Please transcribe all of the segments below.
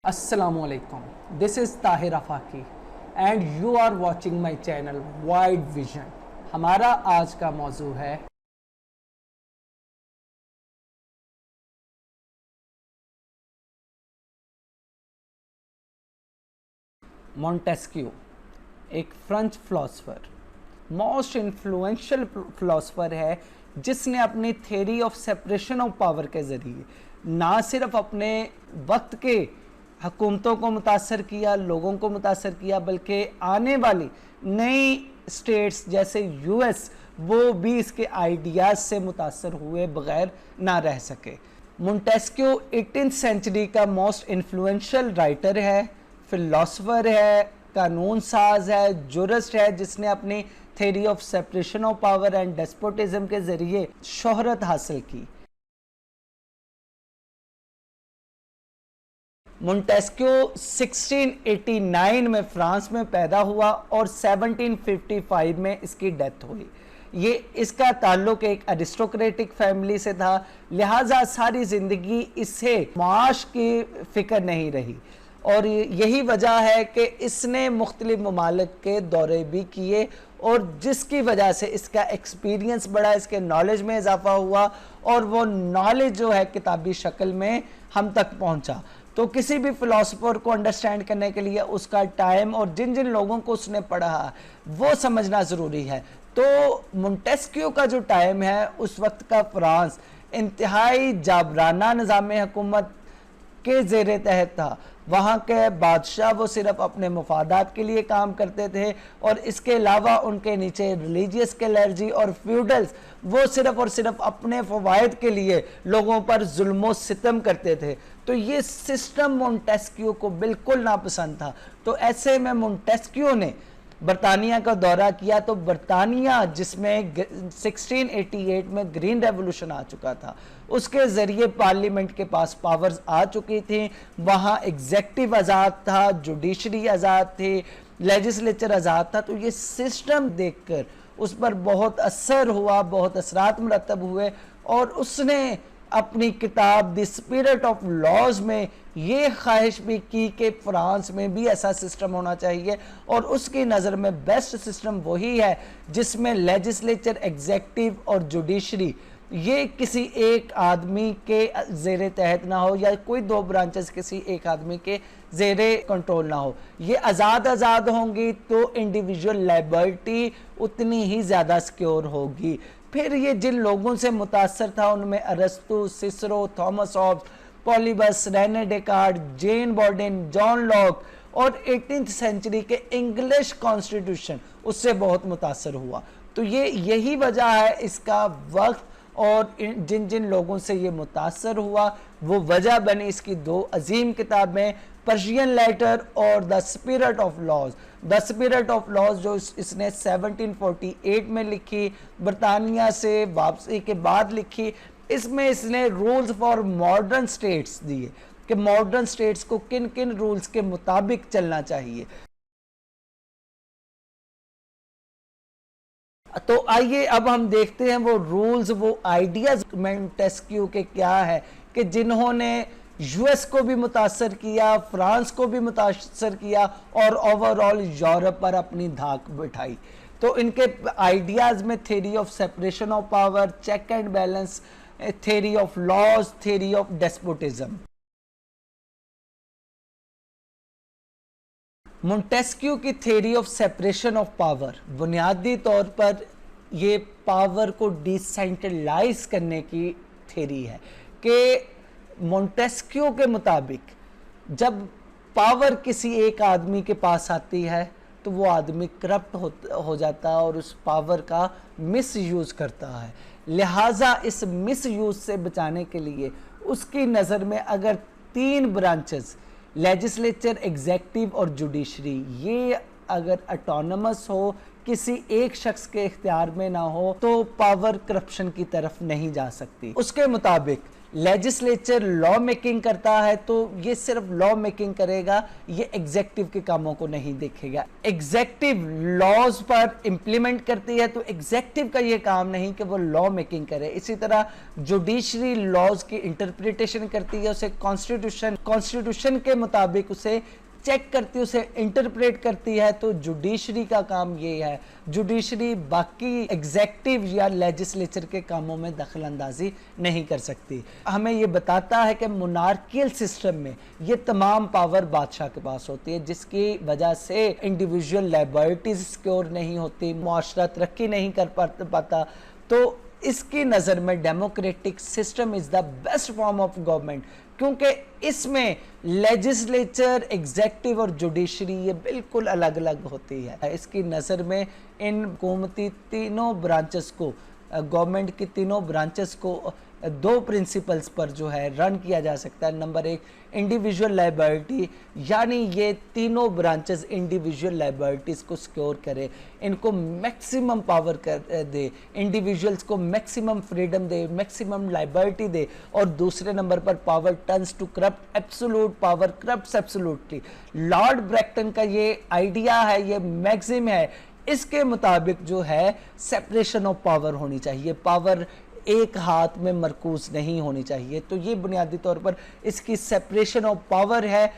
Assalamualaikum. This is Tahir Afaki and you are watching my channel Wide Vision. हमारा आज का मौजू है मोंटेस्क्यू, एक French philosopher, most influential philosopher है जिसने अपनी theory of separation of power के ज़रिए ना सिर्फ अपने वक्त के हुकूमतों को मुतासर किया, लोगों को मुतासर किया, बल्कि आने वाली नई स्टेट्स जैसे यूएस वो भी इसके आइडियाज़ से मुतासर हुए बगैर ना रह सके। मोंटेस्क्यू 18th सेंचुरी का मोस्ट इन्फ्लुएंशियल राइटर है, फिलोसोफर है, कानून साज है, जुरिस्ट है, जिसने अपनी theory of separation of power and despotism के ज़रिए शोहरत हासिल की। मोंटेस्क्यू 1689 में फ्रांस में पैदा हुआ और 1755 में इसकी डेथ हुई। ये इसका ताल्लुक एक अरिस्टोक्रेटिक फैमिली से था, लिहाजा सारी ज़िंदगी इससे माश की फ़िक्र नहीं रही और यही वजह है कि इसने मुख्तलिफ ममालिक के दौरे भी किए और जिसकी वजह से इसका एक्सपीरियंस बढ़ा, इसके नॉलेज में इजाफा हुआ और वो नॉलेज जो है किताबी शक्ल में हम तक पहुंचा। तो किसी भी फ़िलासफ़र को अंडरस्टैंड करने के लिए उसका टाइम और जिन जिन लोगों को उसने पढ़ा वो समझना ज़रूरी है। तो मोंटेस्क्यू का जो टाइम है उस वक्त का फ्रांस इंतहाई जाबराना निज़ाम हुकूमत के ज़ेरे तहत था। वहाँ के बादशाह वो सिर्फ अपने मुफादात के लिए काम करते थे और इसके अलावा उनके नीचे रिलीजियस क्लर्जी और फ्यूडल्स वो सिर्फ और सिर्फ अपने फ़वाइद के लिए लोगों पर जुल्म सितम करते थे। तो ये सिस्टम मोंटेस्क्यू को बिल्कुल नापसंद था। तो ऐसे में मोंटेस्क्यू ने बरतानिया का दौरा किया। तो बरतानिया जिसमें 1688 में ग्रीन रेवोल्यूशन आ चुका था, उसके ज़रिए पार्लियामेंट के पास पावर्स आ चुकी थी, वहाँ एग्जेक्टिव आज़ाद था, जुडिशरी आज़ाद थी, लेजिस्लेचर आज़ाद था। तो ये सिस्टम देखकर उस पर बहुत असर हुआ, बहुत असरात मुरतब हुए और उसने अपनी किताब द स्पिरिट ऑफ लॉज में ये ख्वाहिश भी की कि फ्रांस में भी ऐसा सिस्टम होना चाहिए और उसकी नज़र में बेस्ट सिस्टम वही है जिसमें लेजिस्लेचर, एग्जेक्टिव और जुडिशरी ये किसी एक आदमी के ज़ेरे तहत ना हो या कोई दो ब्रांचेस किसी एक आदमी के ज़ेरे कंट्रोल ना हो। ये आज़ाद होंगी तो इंडिविजुअल लिबर्टी उतनी ही ज़्यादा सिक्योर होगी। फिर ये जिन लोगों से मुतासर था उनमें अरस्तु, Cicero, Thomas Hobbes, Polybius, Rene Descartes, Jean Bodin, John Locke और 18th सेंचुरी के इंग्लिश कॉन्स्टिट्यूशन उससे बहुत मुतासर हुआ। तो ये यही वजह है इसका वक्त और जिन जिन लोगों से ये मुतासर हुआ वो वजह बनी इसकी दो अजीम किताबें, पर्शियन लेटर और the spirit of laws. The spirit of laws जो इसने 1748 में लिखी, बरतानिया से वापसी के बाद लिखी। इसमें इसने रूल्स फॉर मॉडर्न स्टेट्स दिए कि मॉडर्न स्टेट्स को किन किन रूल्स के मुताबिक चलना चाहिए। तो आइए अब हम देखते हैं वो रूल्स, वो आइडियाज मोंटेस्क्यू के क्या है कि जिन्होंने यूएस को भी मुतासर किया, फ्रांस को भी मुतासर किया और ओवरऑल यूरोप पर अपनी धाक बिठाई। तो इनके आइडियाज़ में theory of separation of power, check and balance, theory of laws, theory of despotism. Montesquieu की theory of separation of power बुनियादी तौर पर ये पावर को डिसेंट्रलाइज करने की थ्योरी है कि मोंटेस्क्यू के मुताबिक जब पावर किसी एक आदमी के पास आती है तो वो आदमी करप्ट हो जाता है और उस पावर का मिस यूज़ करता है। लिहाजा इस मिस यूज़ से बचाने के लिए उसकी नज़र में अगर तीन ब्रांचेस लेजिस्लेचर, एग्जेक्टिव और जुडिशरी ये अगर ऑटोनमस हो, किसी एक शख्स के इख्तियार में ना हो तो पावर करप्शन की तरफ नहीं जा सकती। उसके मुताबिक लेजिस्लेचर लॉ मेकिंग करता है तो ये सिर्फ लॉ मेकिंग करेगा, ये एग्जेक्टिव के कामों को नहीं देखेगा। एग्जेक्टिव लॉज पर इंप्लीमेंट करती है तो एग्जेक्टिव का ये काम नहीं कि वो लॉ मेकिंग करे। इसी तरह जुडिशरी लॉज की इंटरप्रिटेशन करती है, उसे कॉन्स्टिट्यूशन के मुताबिक उसे चेक करती है, उसे इंटरप्रेट करती है। तो जुडिशरी का काम ये है। जुडिशरी बाकी एग्जेक्टिव या लेजिस्लेचर के कामों में दखल अंदाजी नहीं कर सकती। हमें ये बताता है कि मोनार्कियल सिस्टम में ये तमाम पावर बादशाह के पास होती है, जिसकी वजह से इंडिविजुअल लिबर्टीज सिक्योर नहीं होती, मुआशरा तरक्की नहीं कर पाता। तो इसकी नज़र में democratic system is the best form of government, क्योंकि इसमें लेजिस्लेचर, एग्जेक्टिव और जुडिशरी ये बिल्कुल अलग अलग होती है। इसकी नज़र में इन हुकूमती तीनों ब्रांचेस को, गवर्नमेंट की तीनों ब्रांचेस को दो प्रिंसिपल्स पर जो है रन किया जा सकता है। नंबर एक, इंडिविजुअल लाइबिलिटी, यानी ये तीनों ब्रांचेस इंडिविजुअल लाइबिलिटीज़ को सिक्योर करे, इनको मैक्सिमम पावर कर दे, इंडिविजुअल्स को मैक्सिमम फ्रीडम दे, मैक्सिमम लाइबिलिटी दे। और दूसरे नंबर पर power turns to corrupt absolute power, corrupts absolutely. Lord Bracton का ये आइडिया है, ये मैक्सिम है, इसके मुताबिक जो है सेपरेशन ऑफ पावर होनी चाहिए, पावर एक हाथ में मरकूज नहीं होनी चाहिए। तो ये बुनियादी तौर पर इसकी सेपरेशन ऑफ पावर है।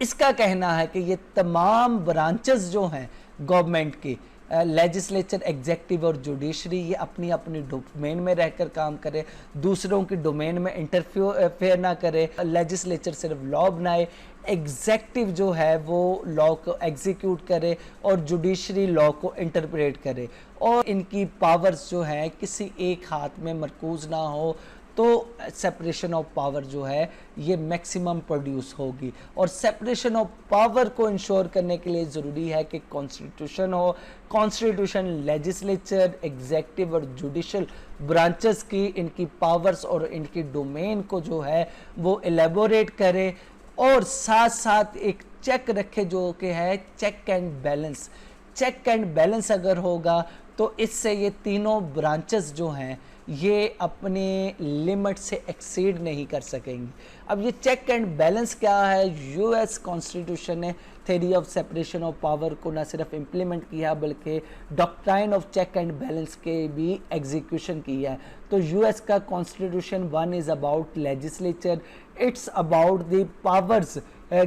इसका कहना है कि ये तमाम ब्रांचेस जो हैं गवर्नमेंट की, लेजिस्लेचर, एग्जेक्टिव और जुडिशरी, ये अपनी अपनी डोमेन में रहकर काम करे, दूसरों की डोमेन में इंटरफेयर ना करे। लेजिस्लेचर सिर्फ लॉ बनाए, एग्जेक्टिव जो है वो लॉ को एग्जीक्यूट करे और जुडिशरी लॉ को इंटरप्रेट करे। और इनकी पावर्स जो हैं किसी एक हाथ में मरकूज ना हो, तो सेपरेशन ऑफ पावर जो है ये मैक्सिमम प्रोड्यूस होगी। और सेपरेशन ऑफ पावर को इंश्योर करने के लिए ज़रूरी है कि कॉन्स्टिट्यूशन हो। कॉन्स्टिट्यूशन लेजिस्लेचर, एग्जेक्टिव और जुडिशल ब्रांचेस की इनकी पावर्स और इनकी डोमेन को जो है वो एलेबोरेट करे, और साथ साथ एक चेक रखे जो कि है check and balance. Check and balance अगर होगा तो इससे ये तीनों ब्रांचेस जो हैं ये अपने लिमिट से एक्सीड नहीं कर सकेंगी। अब ये चेक एंड बैलेंस क्या है? यूएस कॉन्स्टिट्यूशन ने theory of separation of power को न सिर्फ इम्प्लीमेंट किया बल्कि doctrine of check and balance के भी एग्जीक्यूशन किया है। तो यूएस का constitution 1 is about legislature, it's about the powers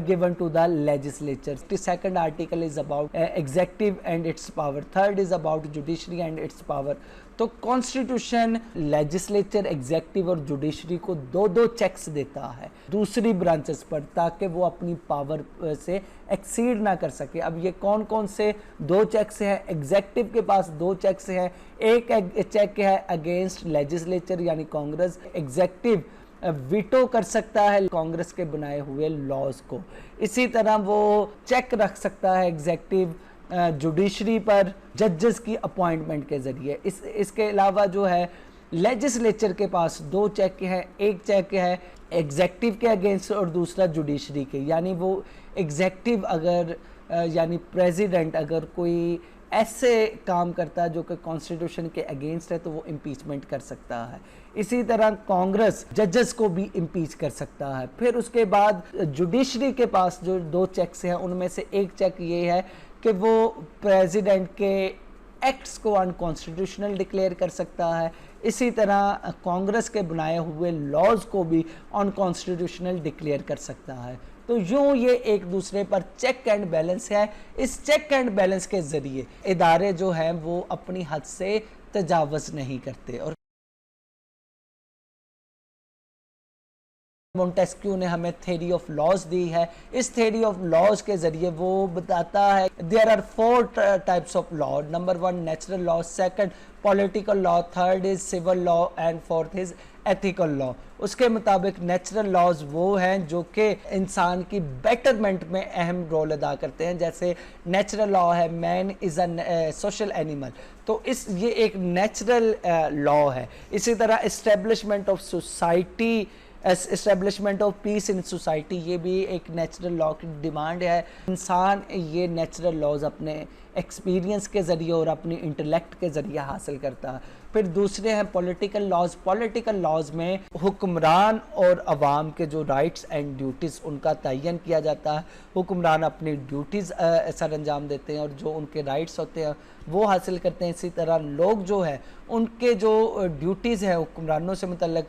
given to the legislature. The second article is about executive and its power. Third is about judiciary and its power. तो constitution legislature, executive और judiciary को दो दो checks देता है दूसरी branches पर, ताकि वो अपनी पावर से एक्सीड ना कर सके। अब ये कौन कौन से दो चेक्स हैं? एग्जेक्टिव के पास दो चेक्स हैं। एक चेक है अगेंस्ट लेजिस्लेचर यानी कांग्रेस, एग्जेक्टिव वीटो कर सकता है कांग्रेस के बनाए हुए लॉज को। इसी तरह वो चेक रख सकता है एग्जेक्टिव जुडिशरी पर जजेस की अपॉइंटमेंट के ज़रिए। इसके अलावा जो है लेजिस्लेचर के पास दो चेक हैं, एक चेक है एग्जेक्टिव के अगेंस्ट और दूसरा जुडिशरी के। यानी वो एग्जेक्टिव अगर यानी प्रेसिडेंट अगर कोई ऐसे काम करता है जो कि कॉन्स्टिट्यूशन के अगेंस्ट है तो वो इम्पीचमेंट कर सकता है। इसी तरह कांग्रेस जजेस को भी इम्पीच कर सकता है। फिर उसके बाद जुडिशरी के पास जो दो चेक्स हैं उनमें से एक चेक ये है कि वो प्रेसिडेंट के एक्ट्स को अनकॉन्स्टिट्यूशनल डिक्लेयर कर सकता है। इसी तरह कांग्रेस के बनाए हुए लॉज को भी अनकॉन्स्टिट्यूशनल डिक्लेयर कर सकता है। तो यूँ ये एक दूसरे पर चेक एंड बैलेंस है। इस चेक एंड बैलेंस के ज़रिए इदारे जो हैं वो अपनी हद से तजावज़ नहीं करते। और मोंटेस्क्यू ने हमें थ्योरी ऑफ लॉज दी है। इस थ्योरी ऑफ लॉज के ज़रिए वो बताता है there are 4 types of law. Number 1 natural law, second political law, third is civil law and fourth is ethical law. उसके मुताबिक नेचुरल लॉज वो हैं जो कि इंसान की बेटरमेंट में अहम रोल अदा करते हैं। जैसे नेचुरल लॉ है man is a social animal, तो ये एक नेचुरल लॉ है। इसी तरह establishment of society, establishment of peace in society, ये भी एक नेचुरल लॉ की डिमांड है। इंसान ये नेचुरल लॉज अपने एक्सपीरियंस के ज़रिए और अपनी इंटेलेक्ट के ज़रिए हासिल करता है। फिर दूसरे हैं पॉलिटिकल लॉज। पॉलिटिकल लॉज में हुक्मरान और अवाम के जो राइट्स एंड ड्यूटीज़ उनका तयन किया जाता है। हुक्मरान अपनी ड्यूटीज़ सर अंजाम देते हैं और जो उनके राइट्स होते हैं वो हासिल करते हैं। इसी तरह लोग जो है उनके जो ड्यूटीज़ हैं हुक्मरानों से मुतल्लिक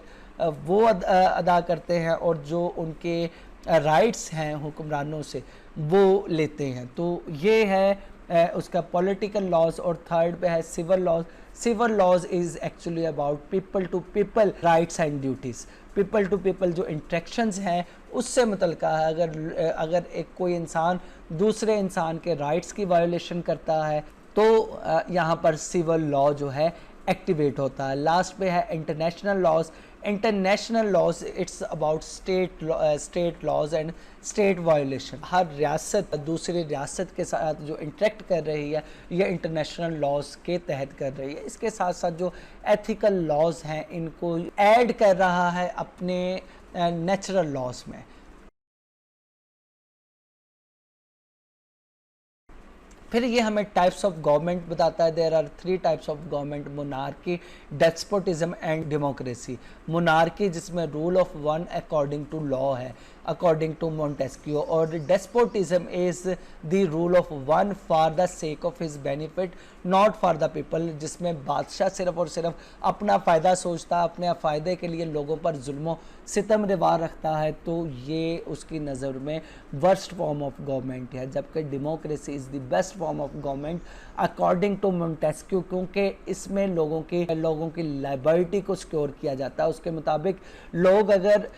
वो अदा करते हैं और जो उनके राइट्स हैं हुक्मरानों से वो लेते हैं। तो ये है उसका पॉलिटिकल लॉज। और थर्ड पे है civil laws. Civil laws is actually about people to people rights and duties. People to people जो इंट्रैक्शंस हैं उससे मुतल्लिका है। अगर एक कोई इंसान दूसरे इंसान के राइट्स की वायोलेशन करता है तो यहाँ पर सिविल लॉ जो है एक्टिवेट होता है। लास्ट पे है international laws. International laws it's about state laws and state violation. हर रियासत दूसरी रियासत के साथ जो इंटरेक्ट कर रही है ये इंटरनेशनल लॉज के तहत कर रही है। इसके साथ साथ जो एथिकल लॉज हैं इनको ऐड कर रहा है अपने नेचुरल लॉज में। फिर ये हमें टाइप्स ऑफ गवर्नमेंट बताता है। There are 3 types of government: monarchy, despotism and democracy. Monarchy जिसमें rule of one according to law है, अकॉर्डिंग टू मोंटेस्क्यू, और despotism is the rule of one for the sake of his benefit not for the people, जिसमें बादशाह सिर्फ और सिर्फ अपना फ़ायदा सोचता है, अपने फ़ायदे के लिए लोगों पर जुल्म सितम रिवा रखता है। तो ये उसकी नज़र में वर्स्ट फॉर्म ऑफ गवर्नमेंट है। जबकि democracy is the best form of government according to Montesquieu, क्योंकि इसमें लोगों की लाइबिलिटी को सिक्योर किया जाता है। उसके मुताबिक लोग अगर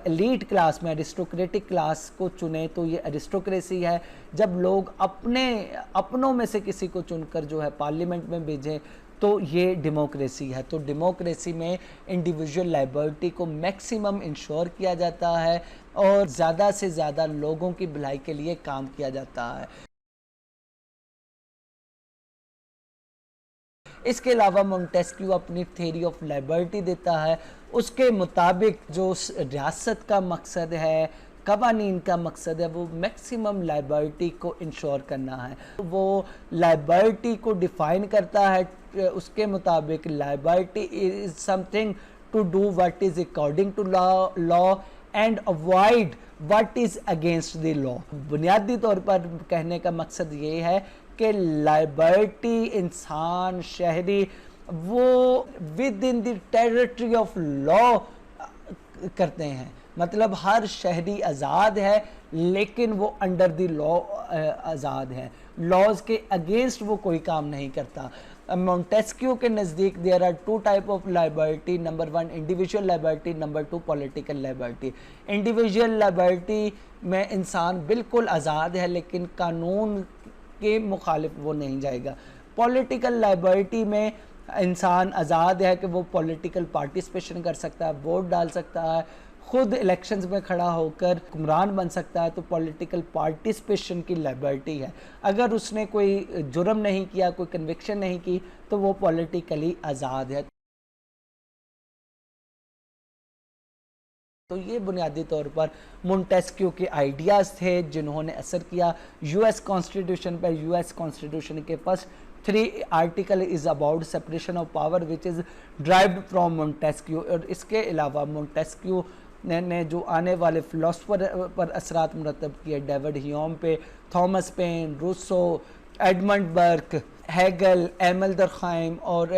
एलीट क्लास में अरिस्टोक्रेटिक क्लास को चुने तो ये अरिस्टोक्रेसी है। जब लोग अपनों में से किसी को चुनकर जो है पार्लियामेंट में भेजें तो ये डेमोक्रेसी है। तो डेमोक्रेसी में इंडिविजुअल लाइबिलिटी को मैक्सिमम इंश्योर किया जाता है और ज़्यादा से ज़्यादा लोगों की भलाई के लिए काम किया जाता है। इसके अलावा मोंटेस्क्यू अपनी थ्योरी ऑफ लाइबिलिटी देता है। उसके मुताबिक जो रियासत का मकसद है, कवानीन का मकसद है, वो मैक्सिमम लाइबिलिटी को इंश्योर करना है। वो लाइबिलिटी को डिफ़ाइन करता है। उसके मुताबिक liability is something to do what is according to law and avoid what is against the law. बुनियादी तौर पर कहने का मकसद ये है कि लाइबिलिटी इंसान शहरी वो with in the territory of law करते हैं। मतलब हर शहरी आज़ाद है लेकिन वो अंडर द लॉ आज़ाद है, लॉज के अगेंस्ट वो कोई काम नहीं करता। मोंटेस्क्यू के नज़दीक there are 2 type of liability. Number 1 individual liability, number 2 political liability. Individual liability में इंसान बिल्कुल आज़ाद है लेकिन कानून के मुखालिफ वो नहीं जाएगा। पॉलिटिकल लाइबिलिटी में इंसान आज़ाद है कि वो पॉलिटिकल पार्टिसिपेशन कर सकता है, वोट डाल सकता है, खुद इलेक्शंस में खड़ा होकर हुक्मरान बन सकता है। तो पॉलिटिकल पार्टिसिपेशन की लाइबिलिटी है। अगर उसने कोई जुर्म नहीं किया, कोई कन्विक्शन नहीं की तो वो पॉलिटिकली आज़ाद है। तो ये बुनियादी तौर पर मोंटेस्क्यू के आइडियाज़ थे जिन्होंने असर किया यूएस कॉन्स्टिट्यूशन पर। यूएस कॉन्स्टिट्यूशन के first 3 article is about separation of power which is derived from Montesquieu. और इसके अलावा मोंटेस्क्यू ने जो आने वाले फ़िलासफ़र पर असरात मुरतब किए, डेविड ह्यूम पे, Thomas Paine, Rousseau, Edmund Burke, Hegel, Emile Durkheim और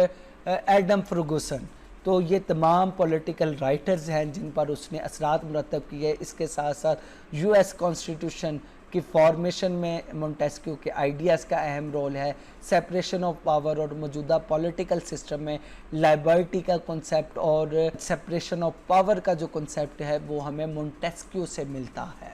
एडम फर्गुसन, तो ये तमाम पॉलिटिकल राइटर्स हैं जिन पर उसने असरात मुरतब किए। इसके साथ साथ यूएस कॉन्स्टिट्यूशन की फॉर्मेशन में मोंटेस्क्यू के आइडियाज़ का अहम रोल है। सेपरेशन ऑफ पावर और मौजूदा पॉलिटिकल सिस्टम में लाइबिलिटी का कॉन्सेप्ट और सेपरेशन ऑफ पावर का जो कॉन्सेप्ट है वो हमें मोंटेस्क्यू से मिलता है।